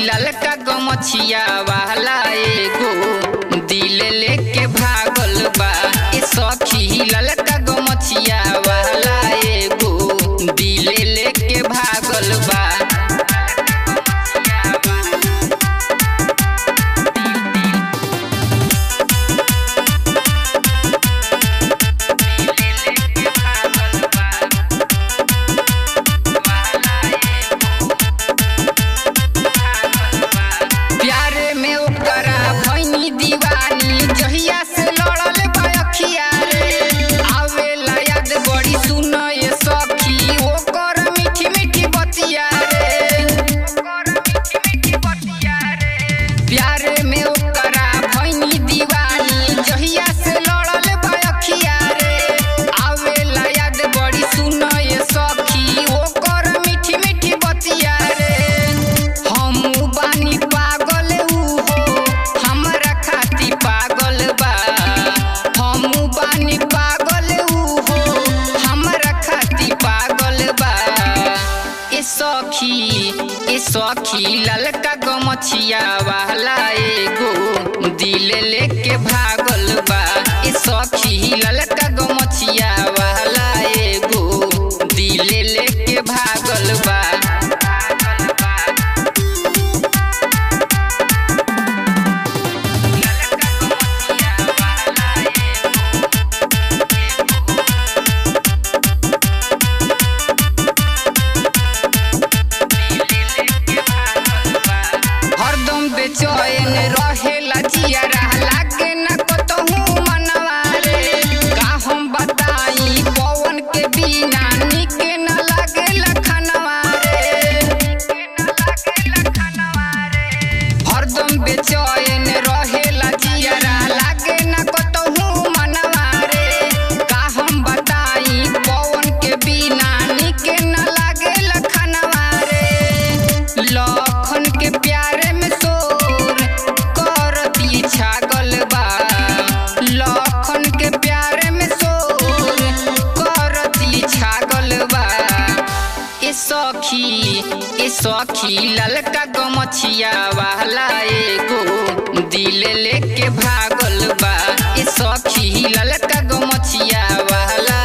ललका गमछिया वाला एगो दिल लेके भागल बा। ए सखी ललका गमछिया वाला एगो दिल लेके भागल बा। प्यारे में ओकरा भइनी दीवानी जहिया से लड़ल बयखिया रे। आवेला याद बड़ी सुन ये सखी ओकर मीठी मीठी बतिया रे। प्यारे में ओकरा भइनी दीवानी जहिया से लड़ल बयखिया रे। आवेला याद बड़ी सुन ये सखी ओकर मीठी मीठी बतिया रे। हमू बानी पागल उहो हमरा खाती पागल बा। हमू बानी पागल उहो हमरा खाती पागल बा। ए सखी ललका गमछिया वाला एगो दिल लेके भागल बा। ए सखी ललका गमछिया वाला एगो दिल लेके भागल बा। हरदम बेचैन रहेला जियारा लागे ना कतहु मनवा रे। का हम बताई पवन के बिना निक ना लागेला खनवा रे। हरदम बेचैन रहेला जियारा लागे ना कतहु मनवा रे। का हम बताई पवन के बिना निक ना लागेला खनवा रे। लखन के प्यारे में सोर करती छागल बा। लखन के प्यारे में सोर करती छागल बा। ए सखी ललका गमछिया वाला एगो दिल लेके भागल बा। ए सखी ललका गमछिया वाला